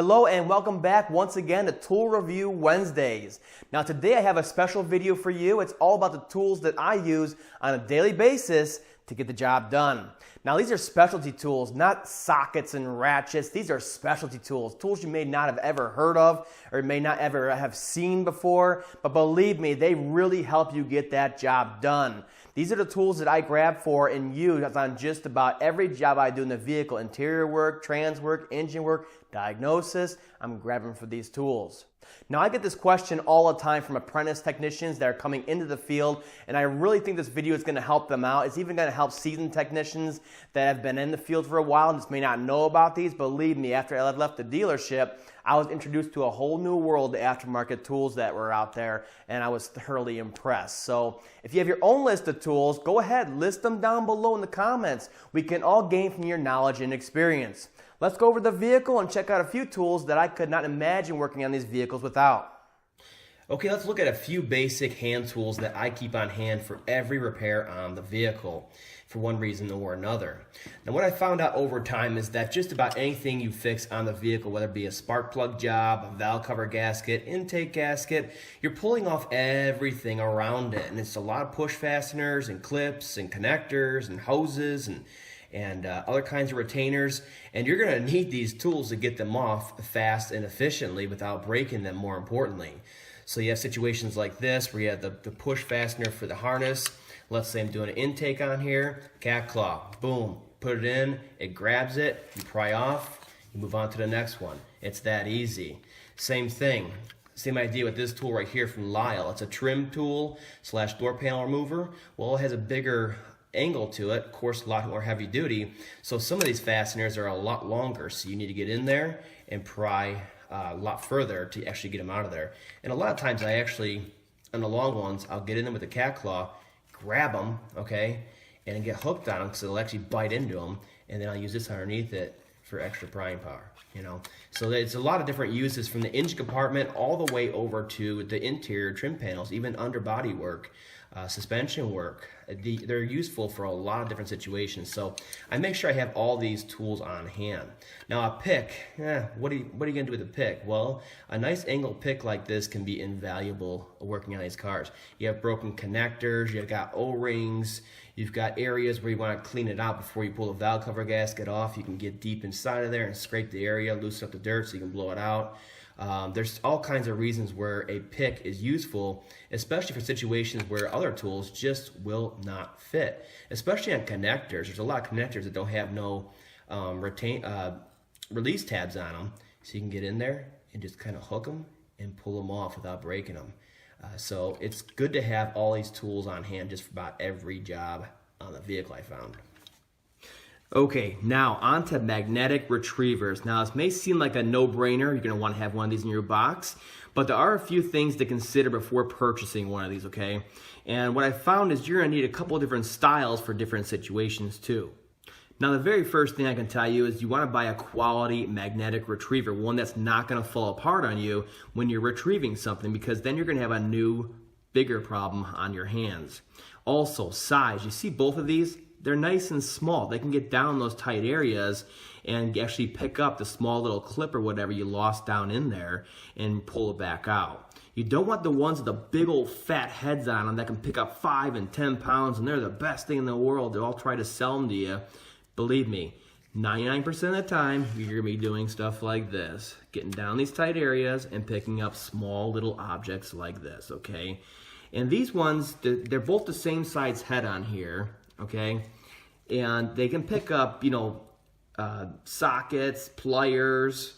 Hello and welcome back once again to Tool Review Wednesdays. Now today I have a special video for you. It's all about the tools that I use on a daily basis to get the job done. Now these are specialty tools, not sockets and ratchets. These are specialty tools, tools you may not have ever heard of or may not ever have seen before, but believe me, they really help you get that job done. These are the tools that I grab for and use on just about every job I do in the vehicle. Interior work, trans work, engine work, diagnosis. I'm grabbing for these tools. Now I get this question all the time from apprentice technicians that are coming into the field, and I really think this video is going to help them out. It's even going to help seasoned technicians that have been in the field for a while and just may not know about these. Believe me, after I left the dealership, I was introduced to a whole new world of aftermarket tools that were out there, and I was thoroughly impressed. So if you have your own list of tools, go ahead, list them down below in the comments. We can all gain from your knowledge and experience. Let's go over the vehicle and check out a few tools that I could not imagine working on these vehicles without. Okay, let's look at a few basic hand tools that I keep on hand for every repair on the vehicle for one reason or another. Now what I found out over time is that just about anything you fix on the vehicle, whether it be a spark plug job, a valve cover gasket, intake gasket, you're pulling off everything around it. And it's a lot of push fasteners and clips and connectors and hoses and other kinds of retainers, and you're going to need these tools to get them off fast and efficiently without breaking them, more importantly. So you have situations like this where you have the push fastener for the harness. Let's say I'm doing an intake on here, cat claw, boom, put it in, it grabs it, you pry off, you move on to the next one. It's that easy. Same thing. Same idea with this tool right here from Lisle. It's a trim tool / door panel remover. Well, it has a bigger angle to it, of course a lot more heavy duty, so some of these fasteners are a lot longer, so you need to get in there and pry a lot further to actually get them out of there. And a lot of times I actually, on the long ones, I'll get in them with a cat claw, grab them, okay, and get hooked on them because it'll actually bite into them, and then I'll use this underneath it for extra prying power, you know. So it's a lot of different uses from the engine compartment all the way over to the interior trim panels, even underbody work, suspension work. They're useful for a lot of different situations. So I make sure I have all these tools on hand. Now a pick, what are you going to do with a pick? Well, a nice angle pick like this can be invaluable working on these cars. You have broken connectors, you've got O-rings, you've got areas where you want to clean it out before you pull the valve cover gasket off. You can get deep inside of there and scrape the area, loosen up the dirt so you can blow it out. There's all kinds of reasons where a pick is useful, especially for situations where other tools just will not fit. Especially on connectors. There's a lot of connectors that don't have no release tabs on them, so you can get in there and just kind of hook them and pull them off without breaking them. So it's good to have all these tools on hand just for about every job on the vehicle I found. Okay, now on to magnetic retrievers. Now this may seem like a no-brainer. You're going to want to have one of these in your box, but there are a few things to consider before purchasing one of these, okay? And what I found is you're going to need a couple of different styles for different situations too. Now the very first thing I can tell you is you want to buy a quality magnetic retriever, one that's not going to fall apart on you when you're retrieving something, because then you're going to have a new, bigger problem on your hands. Also, size. You see both of these? They're nice and small. They can get down those tight areas and actually pick up the small little clip or whatever you lost down in there and pull it back out. You don't want the ones with the big old fat heads on them that can pick up 5 and 10 pounds and they're the best thing in the world. They'll all try to sell them to you. Believe me, 99% of the time, you're going to be doing stuff like this, getting down these tight areas and picking up small little objects like this, okay? And these ones, they're both the same size head on here, okay? And they can pick up, you know, sockets, pliers,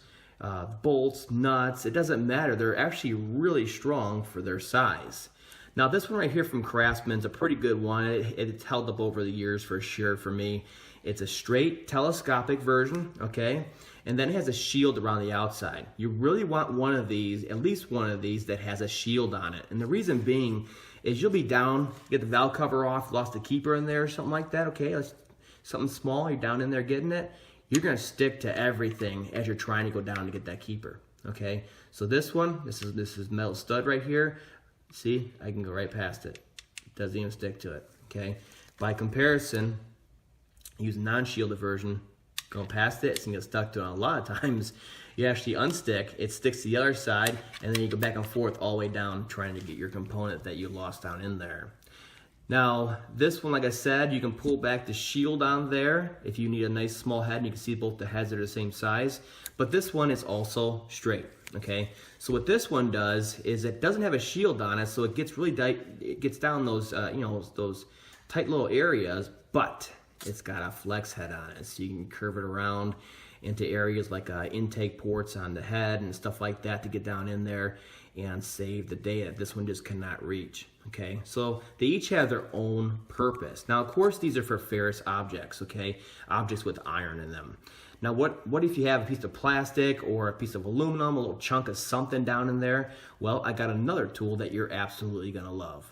bolts, nuts. It doesn't matter. They're actually really strong for their size. Now this one right here from Craftsman is a pretty good one. It's held up over the years for sure for me. It's a straight telescopic version, okay? And then it has a shield around the outside. You really want one of these, at least one of these, that has a shield on it. And the reason being is you'll be down, get the valve cover off, lost a keeper in there or something like that, okay? Something small, you're down in there getting it. You're gonna stick to everything as you're trying to go down to get that keeper, okay? So this one, this is metal stud right here. See, I can go right past it. It doesn't even stick to it, okay? By comparison, use a non-shielded version, going past it, it's gonna get stuck to it. A lot of times, You actually unstick, it sticks to the other side, and then you go back and forth all the way down trying to get your component that you lost down in there. Now, this one, like I said, you can pull back the shield on there if you need a nice small head, and you can see both the heads are the same size. But this one is also straight, okay? So what this one does is it doesn't have a shield on it, so it gets really it gets down those, those tight little areas, but it's got a flex head on it, so you can curve it around into areas like intake ports on the head and stuff like that to get down in there and save the data. This one just cannot reach, okay? So they each have their own purpose. Now, of course, these are for ferrous objects, okay? Objects with iron in them. Now, what if you have a piece of plastic or a piece of aluminum, a little chunk of something down in there? Well, I got another tool that you're absolutely gonna love.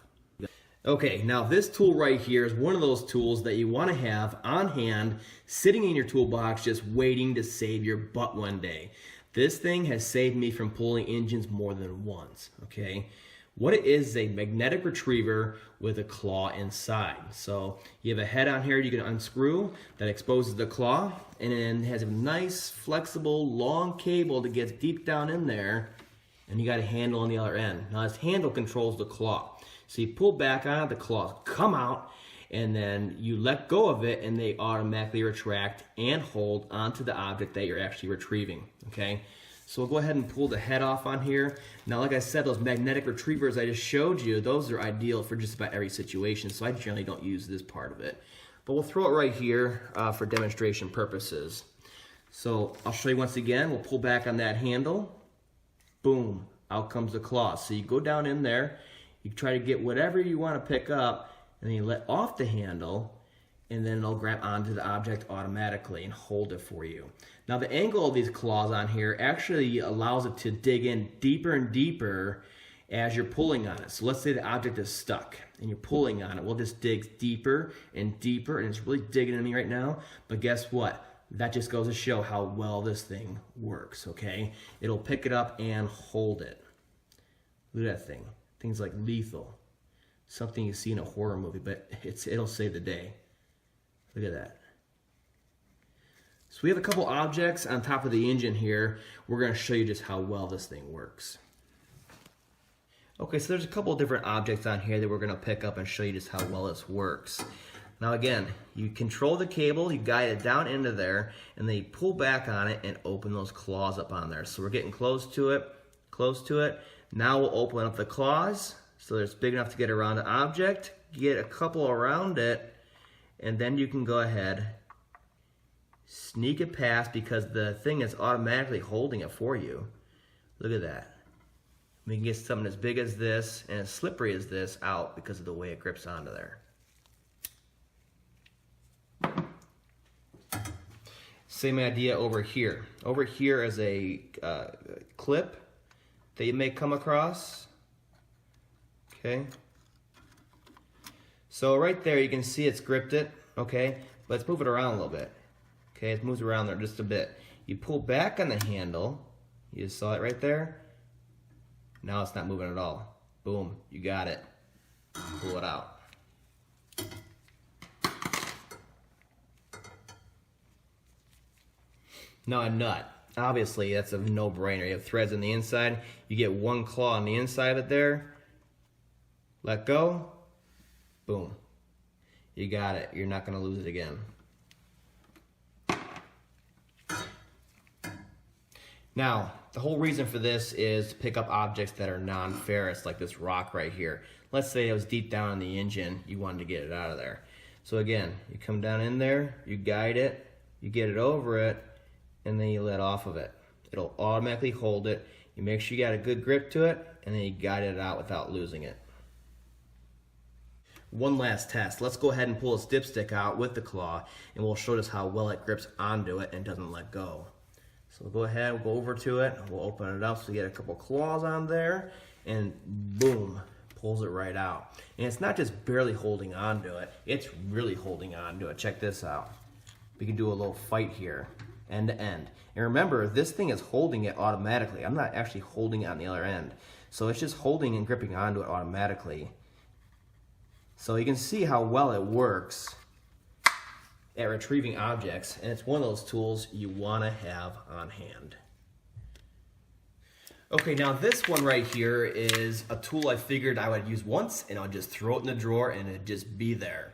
Okay, now this tool right here is one of those tools that you want to have on hand, sitting in your toolbox, just waiting to save your butt one day. This thing has saved me from pulling engines more than once, okay? What it is a magnetic retriever with a claw inside. So you have a head on here you can unscrew that exposes the claw, and then it has a nice, flexible, long cable that gets deep down in there, and you got a handle on the other end. Now this handle controls the claw. So you pull back on it, the claws come out, and then you let go of it, and they automatically retract and hold onto the object that you're actually retrieving, okay? So we'll go ahead and pull the head off on here. Now, like I said, those magnetic retrievers I just showed you, those are ideal for just about every situation, so I generally don't use this part of it. But we'll throw it right here for demonstration purposes. So I'll show you once again. We'll pull back on that handle. Boom, out comes the claw. So you go down in there, you try to get whatever you want to pick up, and then you let off the handle, and then it'll grab onto the object automatically and hold it for you. Now the angle of these claws on here actually allows it to dig in deeper and deeper as you're pulling on it. So let's say the object is stuck and you're pulling on it. Well, this digs deeper and deeper, and it's really digging into me right now. But guess what? That just goes to show how well this thing works, okay? It'll pick it up and hold it. Look at that thing. Things like lethal. Something you see in a horror movie, but it'll save the day. Look at that. So we have a couple objects on top of the engine here. We're going to show you just how well this thing works. Okay, so there's a couple of different objects on here that we're going to pick up and show you just how well this works. Now again, you control the cable, you guide it down into there, and then you pull back on it and open those claws up on there. So we're getting close to it, close to it. Now we'll open up the claws so that it's big enough to get around the object, get a couple around it, and then you can go ahead, sneak it past because the thing is automatically holding it for you. Look at that. We can get something as big as this and as slippery as this out because of the way it grips onto there. Same idea over here. Over here is a clip that you may come across. Okay. So right there you can see it's gripped it. Okay. Let's move it around a little bit. Okay, it moves around there just a bit. You pull back on the handle. You saw it right there. Now it's not moving at all. Boom, you got it. Pull it out. Now a nut. Obviously, that's a no-brainer. You have threads on the inside. You get one claw on the inside of it there. Let go. Boom. You got it. You're not going to lose it again. Now, the whole reason for this is to pick up objects that are non-ferrous, like this rock right here. Let's say it was deep down in the engine. You wanted to get it out of there. So again, you come down in there, you guide it, you get it over it, and then you let off of it. It'll automatically hold it. You make sure you got a good grip to it, and then you guide it out without losing it. One last test. Let's go ahead and pull this dipstick out with the claw, and we'll show us how well it grips onto it and doesn't let go. So we'll go ahead, we'll go over to it, we'll open it up so you get a couple claws on there, and boom, pulls it right out. And it's not just barely holding onto it, it's really holding onto it. Check this out. We can do a little fight here, end to end. And remember, this thing is holding it automatically. I'm not actually holding it on the other end. So it's just holding and gripping onto it automatically. So you can see how well it works at retrieving objects, and it's one of those tools you want to have on hand. Okay, now this one right here is a tool I figured I would use once and I'll just throw it in the drawer and it'd just be there.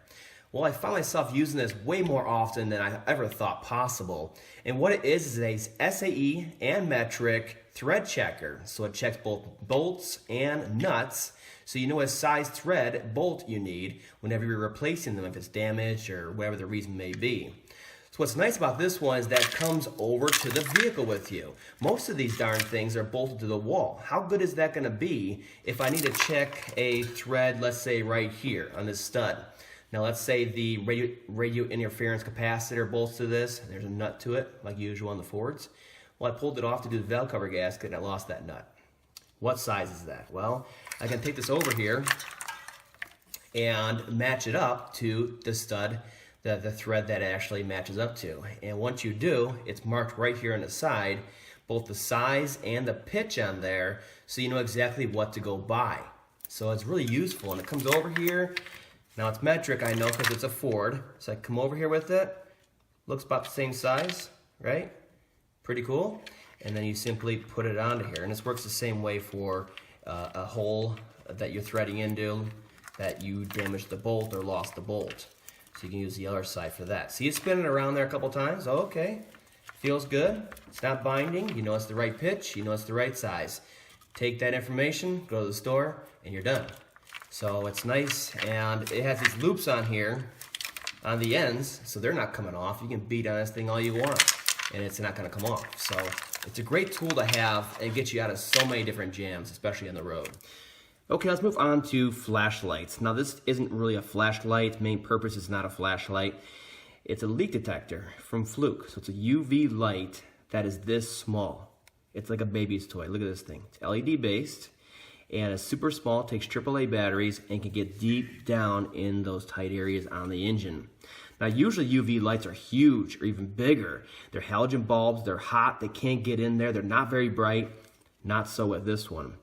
Well, I found myself using this way more often than I ever thought possible. And what it is a SAE and metric thread checker. So it checks both bolts and nuts, so you know what size thread bolt you need whenever you're replacing them if it's damaged or whatever the reason may be. So what's nice about this one is that it comes over to the vehicle with you. Most of these darn things are bolted to the wall. How good is that going to be if I need to check a thread, let's say right here on this stud? Now let's say the radio interference capacitor bolts to this. There's a nut to it, like usual on the Fords. Well, I pulled it off to do the valve cover gasket and I lost that nut. What size is that? Well, I can take this over here and match it up to the stud, the thread that it actually matches up to. And once you do, it's marked right here on the side, both the size and the pitch on there, so you know exactly what to go buy. So it's really useful, and it comes over here. Now it's metric, I know, because it's a Ford. So I come over here with it. Looks about the same size, right? Pretty cool. And then you simply put it onto here. And this works the same way for a hole that you're threading into, that you damaged the bolt or lost the bolt. So you can use the other side for that. See it spinning around there a couple times? Oh, okay. Feels good. It's not binding. You know it's the right pitch. You know it's the right size. Take that information, go to the store, and you're done. So it's nice, and it has these loops on here on the ends, so they're not coming off. You can beat on this thing all you want, and it's not going to come off. So it's a great tool to have and get you out of so many different jams, especially on the road. Okay, let's move on to flashlights. Now this isn't really a flashlight. Main purpose is not a flashlight. It's a leak detector from Fluke. So it's a UV light that is this small. It's like a baby's toy. Look at this thing. It's LED based. And it's super small, takes AAA batteries, and can get deep down in those tight areas on the engine. Now usually UV lights are huge or even bigger. They're halogen bulbs, they're hot, they can't get in there, they're not very bright. Not so with this one.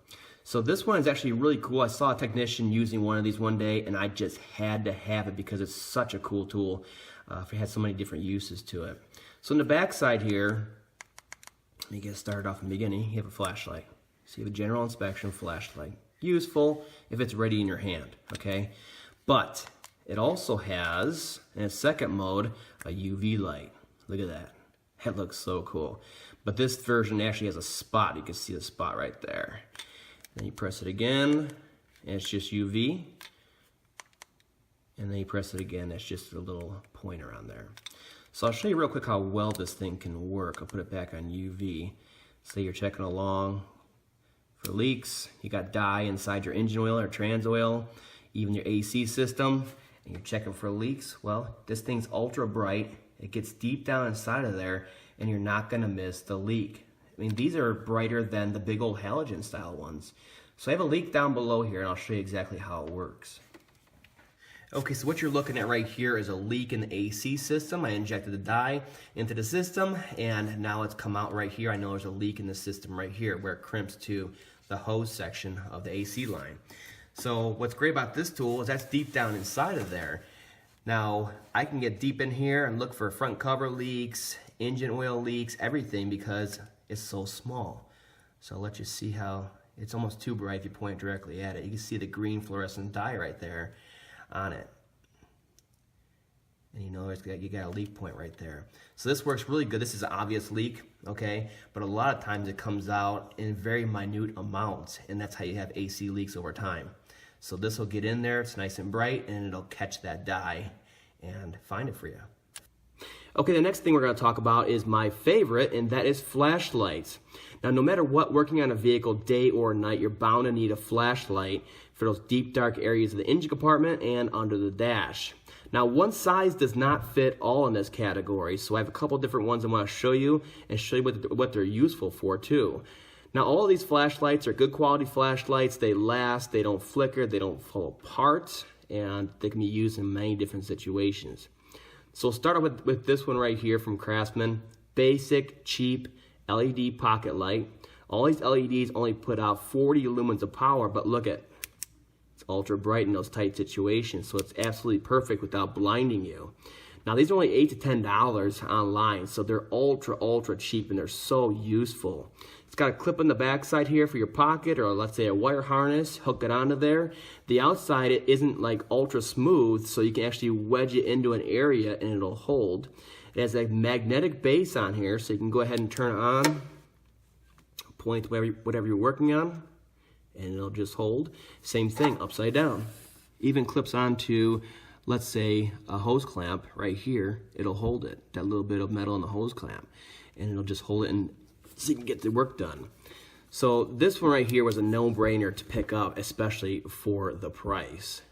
So this one is actually really cool. I saw a technician using one of these one day and I just had to have it because it's such a cool tool. It has so many different uses to it. So in the back side here, let me get started off in the beginning, you have a flashlight. So you have a general inspection flashlight. Useful if it's ready in your hand, okay? But it also has, in its second mode, a UV light. Look at that. That looks so cool. But this version actually has a spot. You can see the spot right there. Then you press it again, and it's just UV. And then you press it again, it's just a little pointer on there. So I'll show you real quick how well this thing can work. I'll put it back on UV. Say you're checking along for leaks, you got dye inside your engine oil or trans oil, even your AC system, and you're checking for leaks. Well, this thing's ultra bright. It gets deep down inside of there, and you're not gonna miss the leak. I mean, these are brighter than the big old halogen style ones. So I have a leak down below here, and I'll show you exactly how it works. Okay, so what you're looking at right here is a leak in the AC system. I injected the dye into the system, and now it's come out right here. I know there's a leak in the system right here where it crimps to the hose section of the AC line. So what's great about this tool is that's deep down inside of there. Now, I can get deep in here and look for front cover leaks, engine oil leaks, everything because it's so small. So I'll let you see how it's almost too bright if you point directly at it. You can see the green fluorescent dye right there on it. And you know you got a leak point right there. So this works really good. This is an obvious leak, okay? But a lot of times it comes out in very minute amounts, and that's how you have AC leaks over time. So this will get in there, it's nice and bright, and it'll catch that dye and find it for you. Okay, the next thing we're going to talk about is my favorite, and that is flashlights. Now, no matter what, working on a vehicle day or night, you're bound to need a flashlight for those deep, dark areas of the engine compartment and under the dash. Now, one size does not fit all in this category, so I have a couple different ones I want to show you and show you what they're useful for, too. Now, all of these flashlights are good quality flashlights. They last, they don't flicker, they don't fall apart, and they can be used in many different situations. So we'll start with this one right here from Craftsman. Basic, cheap LED pocket light. All these LEDs only put out 40 lumens of power, but look at, it's ultra bright in those tight situations, so it's absolutely perfect without blinding you. Now these are only $8 to $10 online, so they're ultra cheap and they're so useful. got a clip on the back side here for your pocket, or let's say a wire harness, hook it onto there. The outside, it isn't like ultra smooth, so you can actually wedge it into an area and it'll hold. It has a magnetic base on here, so you can go ahead and turn it on, point to whatever you're working on, and it'll just hold. Same thing, upside down. Even clips onto, let's say, a hose clamp right here. It'll hold it, that little bit of metal in the hose clamp, and it'll just hold it and so you can get the work done. So this one right here was a no-brainer to pick up, especially for the price.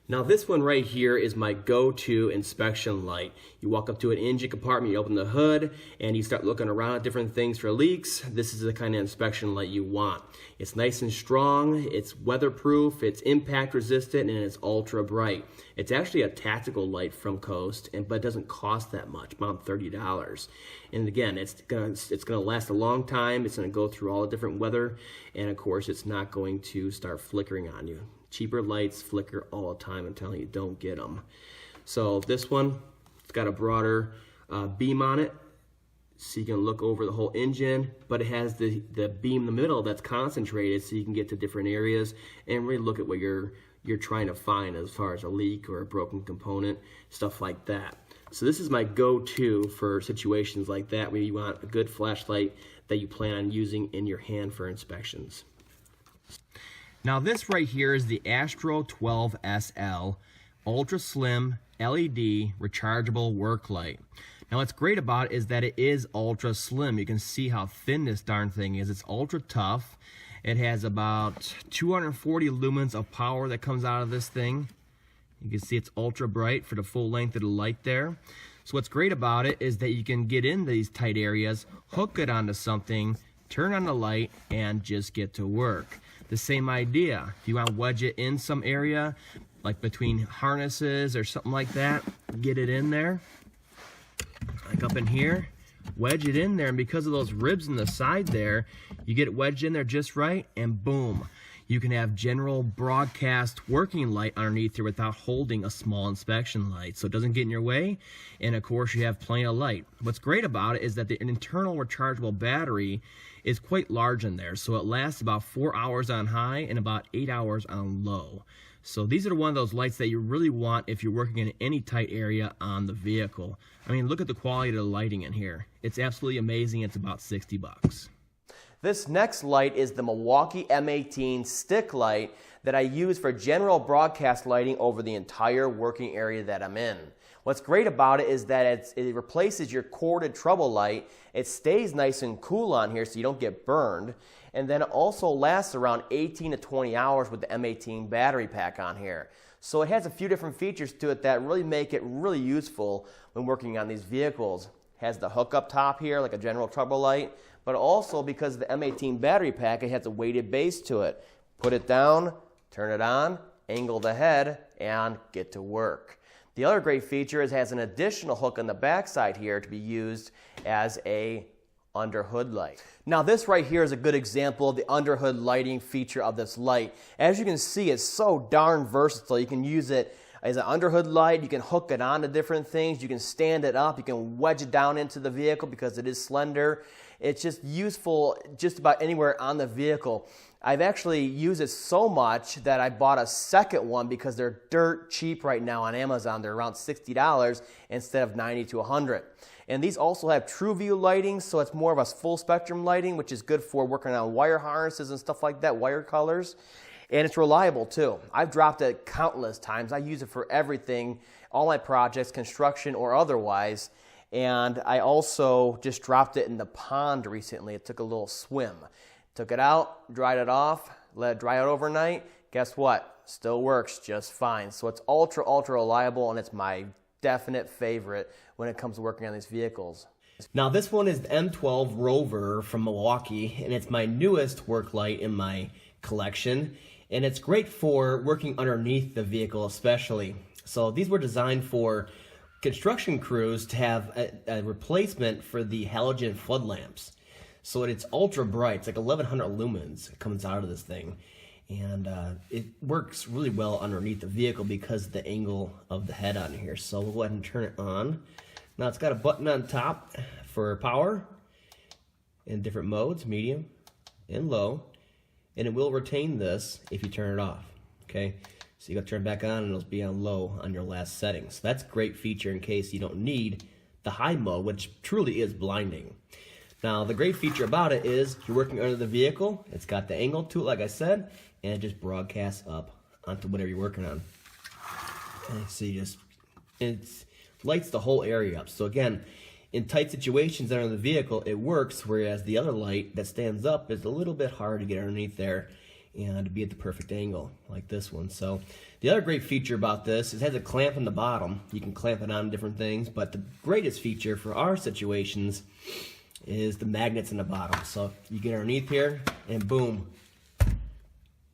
Now this one right here is my go-to inspection light. You walk up to an engine compartment, you open the hood, and you start looking around at different things for leaks. This is the kind of inspection light you want. It's nice and strong, it's weatherproof, it's impact resistant, and it's ultra bright. It's actually a tactical light from Coast, but it doesn't cost that much, about $30. And again, it's gonna last a long time. It's gonna go through all the different weather, and of course, it's not going to start flickering on you. Cheaper lights flicker all the time. I'm telling you, don't get them. So this one, it's got a broader beam on it, so you can look over the whole engine, but it has the beam in the middle that's concentrated, so you can get to different areas and really look at what you're trying to find as far as a leak or a broken component, stuff like that. So this is my go-to for situations like that where you want a good flashlight that you plan on using in your hand for inspections. Now this right here is the Astro 12 SL Ultra Slim LED rechargeable work light. Now what's great about it is that it is ultra slim. You can see how thin this darn thing is. It's ultra tough. It has about 240 lumens of power that comes out of this thing. You can see it's ultra bright for the full length of the light there. So what's great about it is that you can get in these tight areas, hook it onto something, turn on the light, and just get to work. The same idea. If you want to wedge it in some area, like between harnesses or something like that, get it in there. Like up in here, wedge it in there, and because of those ribs in the side there, you get it wedged in there just right, and boom. You can have general broadcast working light underneath here without holding a small inspection light, so it doesn't get in your way, and of course you have plenty of light. What's great about it is that the internal rechargeable battery is quite large in there, so it lasts about 4 hours on high and about 8 hours on low. So these are one of those lights that you really want if you're working in any tight area on the vehicle. I mean, look at the quality of the lighting in here. It's absolutely amazing. It's about 60 bucks. This next light is the Milwaukee M18 stick light that I use for general broadcast lighting over the entire working area that I'm in. What's great about it is that it replaces your corded trouble light. It stays nice and cool on here so you don't get burned. And then it also lasts around 18 to 20 hours with the M18 battery pack on here. So it has a few different features to it that really make it really useful when working on these vehicles. It has the hook up top here like a general trouble light, but also because of the M18 battery pack, it has a weighted base to it. Put it down, turn it on, angle the head, and get to work. The other great feature is it has an additional hook on the back side here to be used as a under hood light. Now this right here is a good example of the under hood lighting feature of this light. As you can see, it's so darn versatile. You can use it as an under hood light, you can hook it onto different things, you can stand it up, you can wedge it down into the vehicle because it is slender. It's just useful just about anywhere on the vehicle. I've actually used it so much that I bought a second one because they're dirt cheap right now on Amazon. They're around $60 instead of $90 to $100. And these also have true view lighting, so it's more of a full spectrum lighting, which is good for working on wire harnesses and stuff like that, wire colors. And it's reliable too. I've dropped it countless times. I use it for everything, all my projects, construction or otherwise. And I also just dropped it in the pond recently. It took a little swim. Took it out, dried it off, let it dry out overnight. Guess what? Still works just fine. So it's ultra, ultra reliable, and it's my definite favorite when it comes to working on these vehicles. Now this one is the M12 Rover from Milwaukee, and it's my newest work light in my collection. And it's great for working underneath the vehicle especially. So these were designed for construction crews to have a replacement for the halogen flood lamps. So it's ultra bright. It's like 1100 lumens comes out of this thing. And it works really well underneath the vehicle because of the angle of the head on here. So we'll go ahead and turn it on. Now it's got a button on top for power. in different modes, medium and low, and it will retain this if you turn it off, okay? So you got to turn it back on and it'll be on low on your last setting. So that's a great feature in case you don't need the high mode, which truly is blinding. Now the great feature about it is you're working under the vehicle, it's got the angle to it like I said, and it just broadcasts up onto whatever you're working on. And see, it lights the whole area up. So again, in tight situations under the vehicle, it works, whereas the other light that stands up is a little bit hard to get underneath there and to be at the perfect angle like this one. So the other great feature about this is it has a clamp in the bottom. You can clamp it on different things, but the greatest feature for our situations is the magnets in the bottom. So you get underneath here and boom,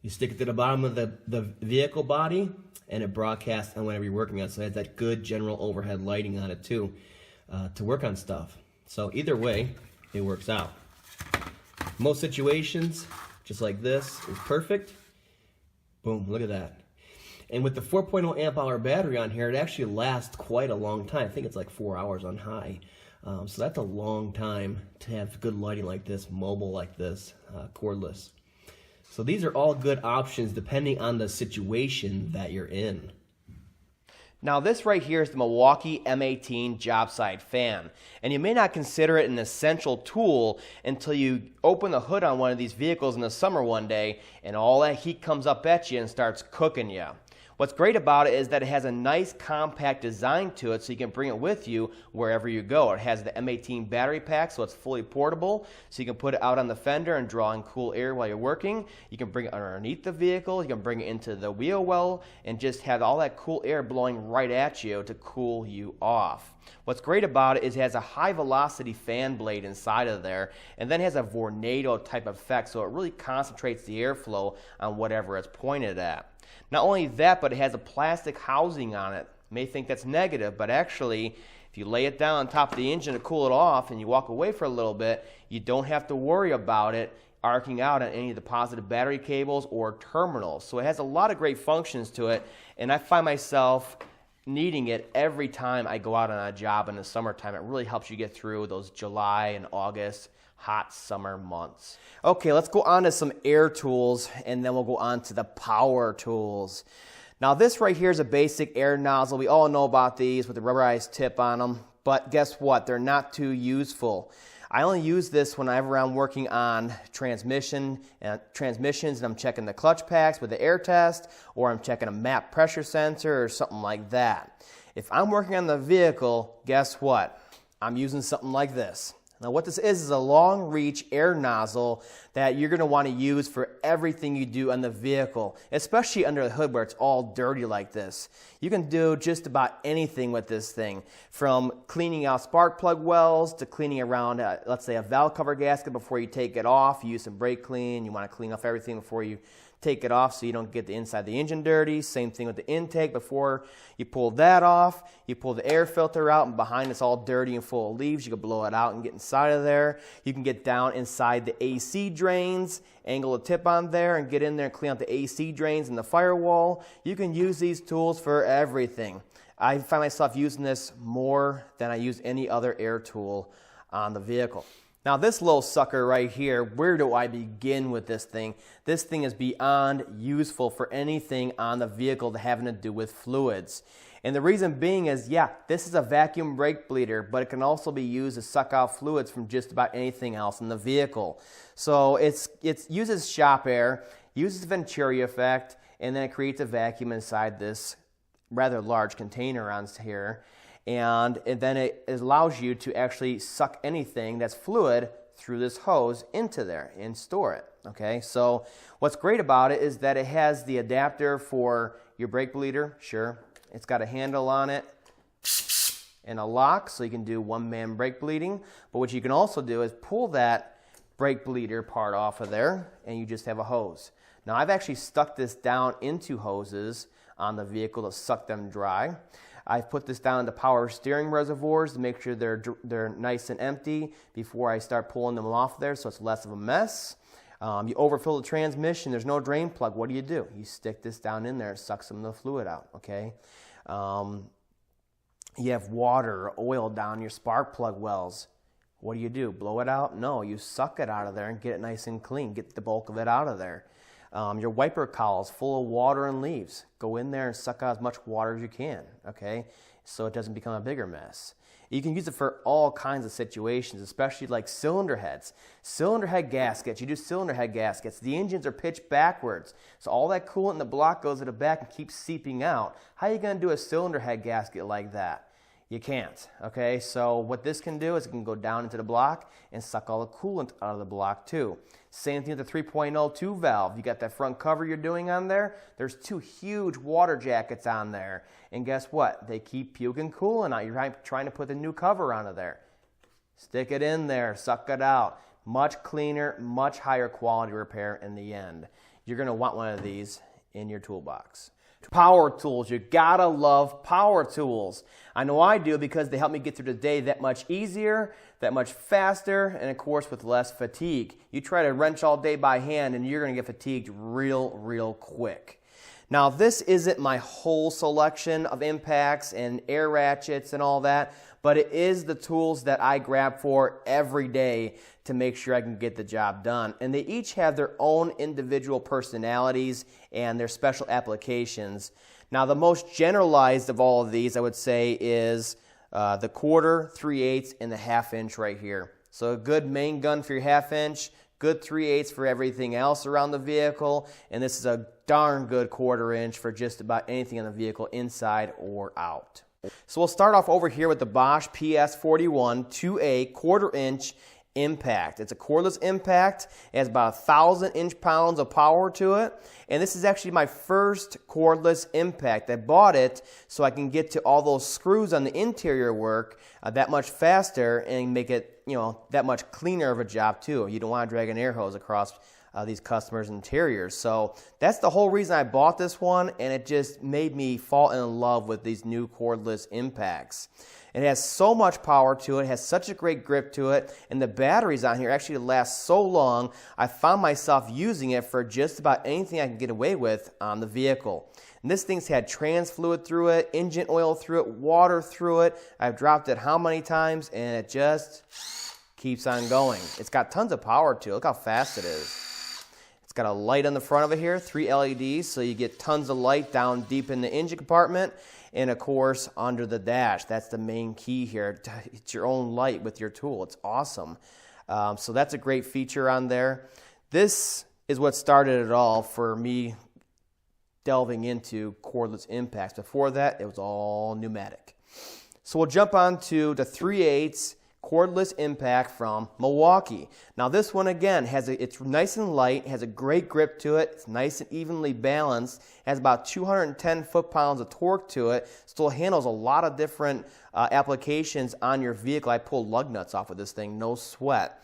you stick it to the bottom of the vehicle body and it broadcasts on whatever you're working on. So it has that good general overhead lighting on it too, to work on stuff. So either way, it works out. Most situations, just like this, is perfect. Boom, look at that. And with the 4.0 amp hour battery on here, it actually lasts quite a long time. I think it's like 4 hours on high. So that's a long time to have good lighting like this, mobile like this, cordless. So these are all good options depending on the situation that you're in. Now this right here is the Milwaukee M18 Jobsite Fan, and you may not consider it an essential tool until you open the hood on one of these vehicles in the summer one day and all that heat comes up at you and starts cooking you. What's great about it is that it has a nice compact design to it so you can bring it with you wherever you go. It has the M18 battery pack, so it's fully portable, so you can put it out on the fender and draw in cool air while you're working. You can bring it underneath the vehicle, you can bring it into the wheel well, and just have all that cool air blowing right at you to cool you off. What's great about it is it has a high velocity fan blade inside of there, and then it has a tornado type effect, so it really concentrates the airflow on whatever it's pointed at. Not only that, but it has a plastic housing on it. You may think that's negative, but actually, if you lay it down on top of the engine to cool it off and you walk away for a little bit, you don't have to worry about it arcing out on any of the positive battery cables or terminals. So it has a lot of great functions to it, and I find myself needing it every time I go out on a job in the summertime. It really helps you get through those July and August hot summer months. Okay, let's go on to some air tools and then we'll go on to the power tools. Now this right here is a basic air nozzle. We all know about these with the rubberized tip on them, but guess what? They're not too useful. I only use this whenever I'm working on transmissions and I'm checking the clutch packs with the air test, or I'm checking a map pressure sensor or something like that. If I'm working on the vehicle, guess what? I'm using something like this. Now what this is a long reach air nozzle that you're going to want to use for everything you do on the vehicle, especially under the hood where it's all dirty like this. You can do just about anything with this thing, from cleaning out spark plug wells to cleaning around, let's say, a valve cover gasket before you take it off. You use some brake clean, you want to clean off everything before you take it off so you don't get the inside of the engine dirty. Same thing with the intake. Before you pull that off, you pull the air filter out, and behind it's all dirty and full of leaves. You can blow it out and get inside of there. You can get down inside the AC drains, angle a tip on there and get in there and clean out the AC drains and the firewall. You can use these tools for everything. I find myself using this more than I use any other air tool on the vehicle. Now this little sucker right here, where do I begin with this thing? This thing is beyond useful for anything on the vehicle having to do with fluids. And the reason being is, yeah, this is a vacuum brake bleeder, but it can also be used to suck out fluids from just about anything else in the vehicle. So it uses shop air, uses the Venturi effect, and then it creates a vacuum inside this rather large container on here. And then it allows you to actually suck anything that's fluid through this hose into there and store it. Okay, so what's great about it is that it has the adapter for your brake bleeder. Sure, it's got a handle on it and a lock, so you can do one-man brake bleeding. But what you can also do is pull that brake bleeder part off of there, and you just have a hose. Now I've actually stuck this down into hoses on the vehicle to suck them dry. I've put this down into power steering reservoirs to make sure they're nice and empty before I start pulling them off there, so it's less of a mess. You overfill the transmission, there's no drain plug. What do? You stick this down in there, it sucks some of the fluid out, okay? You have water or oil down your spark plug wells. What do? Blow it out? No, you suck it out of there and get it nice and clean. Get the bulk of it out of there. Your wiper cowl is full of water and leaves. Go in there and suck out as much water as you can, okay? So it doesn't become a bigger mess. You can use it for all kinds of situations, especially like cylinder heads. Cylinder head gaskets, you do cylinder head gaskets. The engines are pitched backwards, so all that coolant in the block goes to the back and keeps seeping out. How are you going to do a cylinder head gasket like that? You can't, okay? So what this can do is it can go down into the block and suck all the coolant out of the block too. Same thing with the 3.02 valve. You got that front cover you're doing on there. There's two huge water jackets on there. And guess what? They keep puking coolant out. You're trying to put the new cover onto there. Stick it in there, suck it out. Much cleaner, much higher quality repair in the end. You're going to want one of these in your toolbox. Power tools. You gotta love power tools. I know I do because they help me get through the day that much easier, that much faster, and of course with less fatigue. You try to wrench all day by hand and you're gonna get fatigued real quick. Now this isn't my whole selection of impacts and air ratchets and all that, but it is the tools that I grab for every day to make sure I can get the job done. And they each have their own individual personalities and their special applications. Now the most generalized of all of these I would say is the 1/4, 3/8, and the 1/2 inch right here. So a good main gun for your 1/2 inch, good 3/8 for everything else around the vehicle, and this is a darn good 1/4 inch for just about anything in the vehicle inside or out. So we'll start off over here with the Bosch PS41 2A 1/4 inch impact. It's a cordless impact. It has about 1,000 inch-pounds of power to it. And this is actually my first cordless impact. I bought it so I can get to all those screws on the interior work that much faster and make it, that much cleaner of a job too. You don't want to drag an air hose across these customers' interiors. So that's the whole reason I bought this one, and it just made me fall in love with these new cordless impacts. It has so much power to it, has such a great grip to it, and the batteries on here actually last so long, I found myself using it for just about anything I can get away with on the vehicle. And this thing's had trans fluid through it, engine oil through it, water through it. I've dropped it how many times, and it just keeps on going. It's got tons of power to it. Look how fast it is. It's got a light on the front of it here, 3 LEDs, so you get tons of light down deep in the engine compartment, and of course under the dash. That's the main key here. It's your own light with your tool. It's awesome. So that's a great feature on there. This is what started it all for me delving into cordless impacts. Before that, it was all pneumatic. So we'll jump on to the 3/8 cordless impact from Milwaukee. Now this one again it's nice and light, has a great grip to it, it's nice and evenly balanced, has about 210 foot-pounds of torque to it, still handles a lot of different applications on your vehicle. I pulled lug nuts off of this thing, no sweat.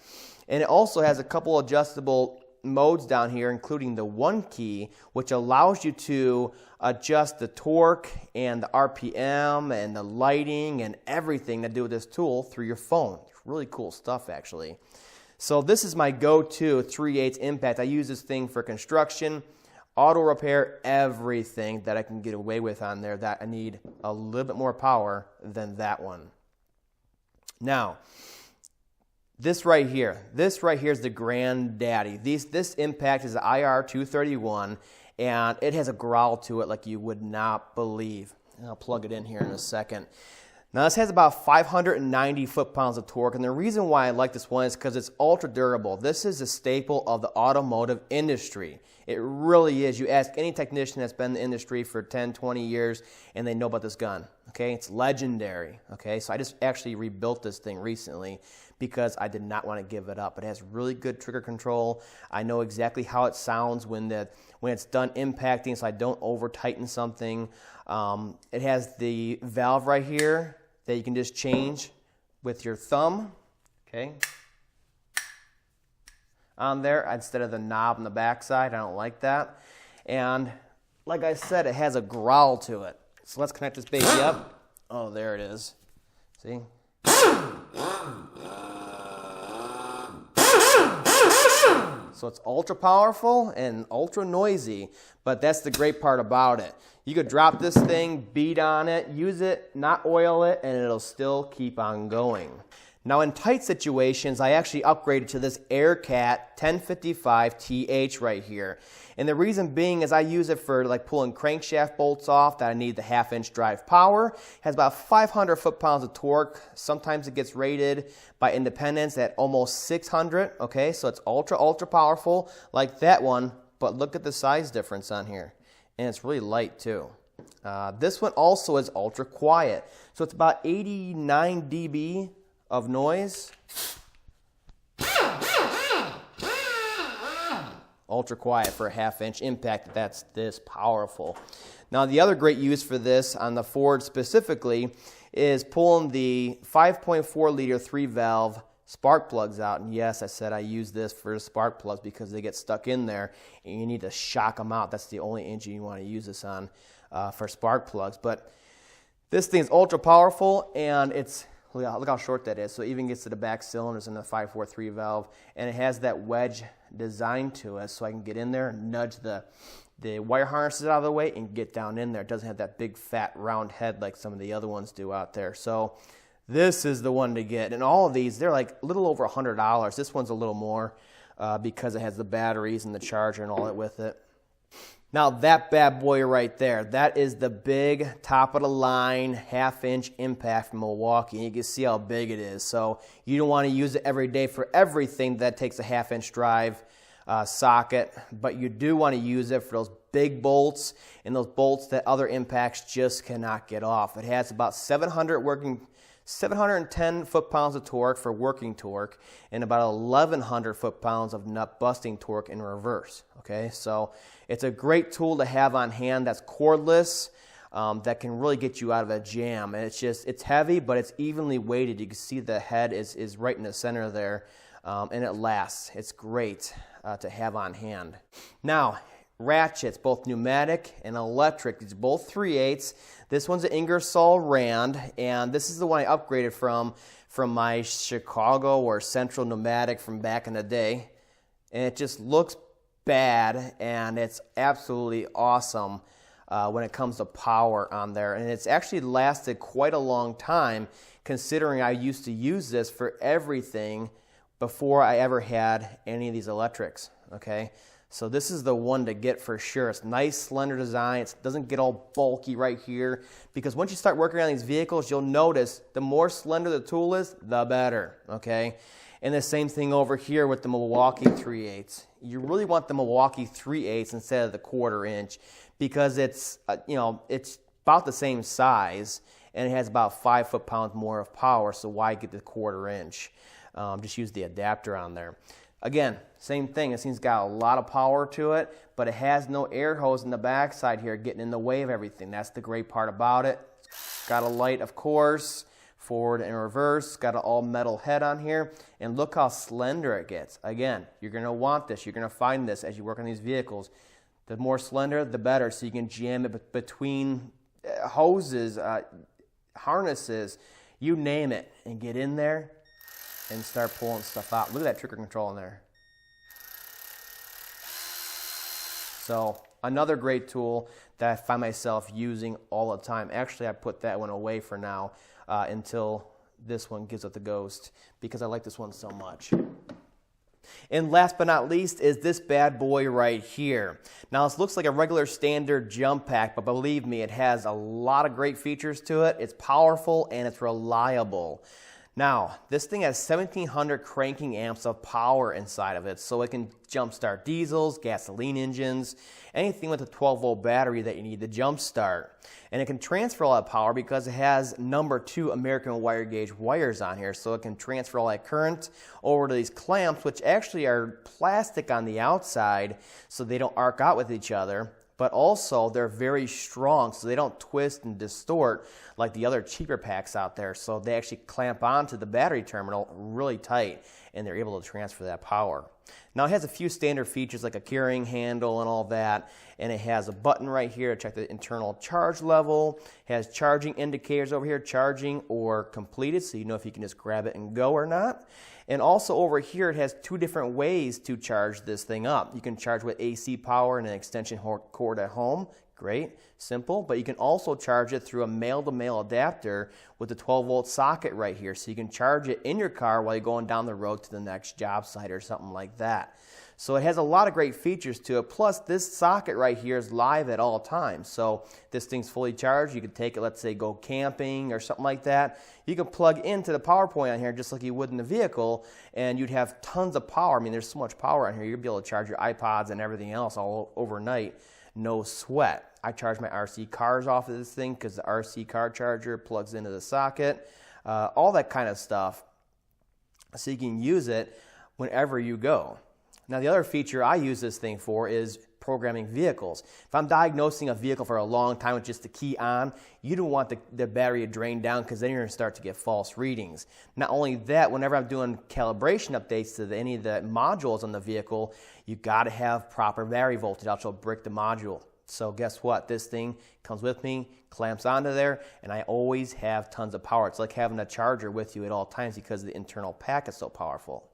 And it also has a couple adjustable modes down here, including the 1 key, which allows you to adjust the torque and the RPM and the lighting and everything to do with this tool through your phone. It's really cool stuff, actually. So this is my go-to 3/8 impact. I use this thing for construction, auto repair, everything that I can get away with on there that I need a little bit more power than that one. Now, this right here is the granddaddy. This impact is the IR231, and it has a growl to it like you would not believe. I'll plug it in here in a second. Now this has about 590 foot-pounds of torque, and the reason why I like this one is because it's ultra durable. This is a staple of the automotive industry. It really is. You ask any technician that's been in the industry for 10, 20 years, and they know about this gun. Okay, it's legendary. Okay, so I just actually rebuilt this thing recently because I did not want to give it up. It has really good trigger control. I know exactly how it sounds when it's done impacting, so I don't over tighten something. It has the valve right here that you can just change with your thumb. Okay, on there instead of the knob on the back side. I don't like that. And like I said, it has a growl to it. So let's connect this baby up. Oh, there it is. See? So it's ultra powerful and ultra noisy, but that's the great part about it. You could drop this thing, beat on it, use it, not oil it, and it'll still keep on going. Now in tight situations, I actually upgraded to this Aircat 1055TH right here. And the reason being is I use it for like pulling crankshaft bolts off that I need the 1/2-inch drive power. It has about 500 foot-pounds of torque. Sometimes it gets rated by independents at almost 600, okay? So it's ultra, ultra powerful like that one, but look at the size difference on here. And it's really light too. This one also is ultra quiet. So it's about 89 dB of noise. Ultra quiet for a 1/2-inch impact that's this powerful. Now the other great use for this on the Ford specifically is pulling the 5.4 liter 3-valve spark plugs out. And yes, I said I use this for spark plugs because they get stuck in there and you need to shock them out. That's the only engine you want to use this on for spark plugs. But this thing is ultra powerful, and it's look how short that is. So it even gets to the back cylinders in the 5.4 3-valve, and it has that wedge design to it, so I can get in there and nudge the wire harnesses out of the way and get down in there. It doesn't have that big fat round head like some of the other ones do out there. So this is the one to get. And all of these, they're like a little over $100. This one's a little more because it has the batteries and the charger and all that with it. Now that bad boy right there, that is the big top of the line 1/2-inch impact from Milwaukee. And you can see how big it is. So you don't want to use it every day for everything that takes a 1/2-inch drive socket, but you do want to use it for those big bolts and those bolts that other impacts just cannot get off. It has about 710 foot-pounds of torque for working torque and about 1,100 foot-pounds of nut-busting torque in reverse. Okay, so it's a great tool to have on hand that's cordless, that can really get you out of a jam. And it's heavy, but it's evenly weighted. You can see the head is right in the center there, and it lasts. It's great to have on hand. Now, ratchets, both pneumatic and electric. It's both 3/8. This one's an Ingersoll Rand, and this is the one I upgraded from my Chicago or Central pneumatic from back in the day. And it just looks bad, and it's absolutely awesome when it comes to power on there. And it's actually lasted quite a long time, considering I used to use this for everything before I ever had any of these electrics, okay? So this is the one to get for sure. It's nice, slender design. It doesn't get all bulky right here, because once you start working on these vehicles, you'll notice the more slender the tool is, the better, okay? And the same thing over here with the Milwaukee 3/8. You really want the Milwaukee 3/8 instead of the 1/4 inch, because it's it's about the same size and it has about 5 foot-pounds more of power. So why get the 1/4 inch? Just use the adapter on there. Again, same thing. This thing's got a lot of power to it, but it has no air hose in the backside here getting in the way of everything. That's the great part about it. It's got a light, of course, forward and reverse. Got an all-metal head on here. And look how slender it gets. Again, you're going to want this. You're going to find this as you work on these vehicles. The more slender, the better, so you can jam it between hoses, harnesses, you name it, and get in there and start pulling stuff out. Look at that trigger control in there. So another great tool that I find myself using all the time. Actually, I put that one away for now until this one gives up the ghost, because I like this one so much. And last but not least is this bad boy right here. Now this looks like a regular standard jump pack, but believe me, it has a lot of great features to it. It's powerful and it's reliable. Now, this thing has 1,700 cranking amps of power inside of it, so it can jumpstart diesels, gasoline engines, anything with a 12-volt battery that you need to jumpstart. And it can transfer all that power because it has number 2 American wire gauge wires on here, so it can transfer all that current over to these clamps, which actually are plastic on the outside, so they don't arc out with each other. But also they're very strong, so they don't twist and distort like the other cheaper packs out there. So they actually clamp onto the battery terminal really tight, and they're able to transfer that power. Now it has a few standard features like a carrying handle and all that, and it has a button right here to check the internal charge level. It has charging indicators over here, charging or completed, so you know if you can just grab it and go or not. And also over here, it has 2 different ways to charge this thing up. You can charge with AC power and an extension cord at home, Great, simple, but you can also charge it through a male-to-male adapter with a 12-volt socket right here. So you can charge it in your car while you're going down the road to the next job site or something like that. So it has a lot of great features to it. Plus, this socket right here is live at all times. So this thing's fully charged. You can take it, let's say, go camping or something like that. You can plug into the power point on here just like you would in the vehicle, and you'd have tons of power. I mean, there's so much power on here. You'll be able to charge your iPods and everything else all overnight. No sweat. I charge my RC cars off of this thing because the RC car charger plugs into the socket. All that kind of stuff. So you can use it whenever you go. Now, the other feature I use this thing for is programming vehicles. If I'm diagnosing a vehicle for a long time with just the key on, you don't want the battery to drain down because then you're going to start to get false readings. Not only that, whenever I'm doing calibration updates to any of the modules on the vehicle, you got to have proper battery voltage, else you'll brick the module. So guess what? This thing comes with me, clamps onto there, and I always have tons of power. It's like having a charger with you at all times because the internal pack is so powerful.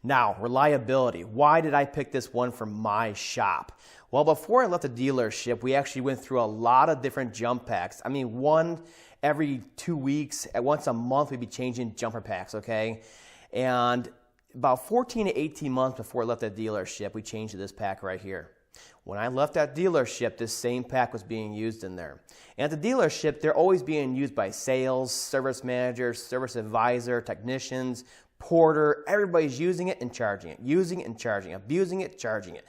Now, reliability. Why did I pick this one for my shop? Well, before I left the dealership, we actually went through a lot of different jump packs. I mean, one every 2 weeks, once a month, we'd be changing jumper packs, okay? And about 14 to 18 months before I left that dealership, we changed to this pack right here. When I left that dealership, this same pack was being used in there. And at the dealership, they're always being used by sales, service managers, service advisor, technicians, porter. Everybody's using it and charging it, using it and charging it, abusing it, charging it.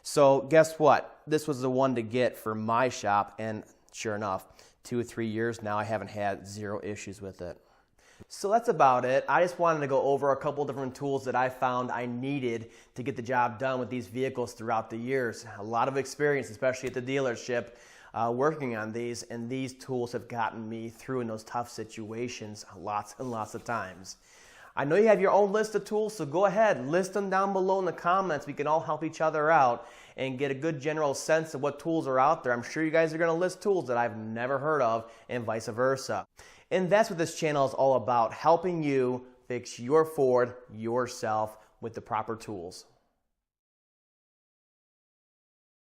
So guess what? This was the one to get for my shop, and sure enough, 2 or 3 years now, I haven't had zero issues with it. So that's about it. I just wanted to go over a couple different tools that I found I needed to get the job done with these vehicles throughout the years. A lot of experience, especially at the dealership, working on these, and these tools have gotten me through in those tough situations lots and lots of times. I know you have your own list of tools, so go ahead, list them down below in the comments. We can all help each other out and get a good general sense of what tools are out there. I'm sure you guys are going to list tools that I've never heard of, and vice versa. And that's what this channel is all about, helping you fix your Ford yourself with the proper tools.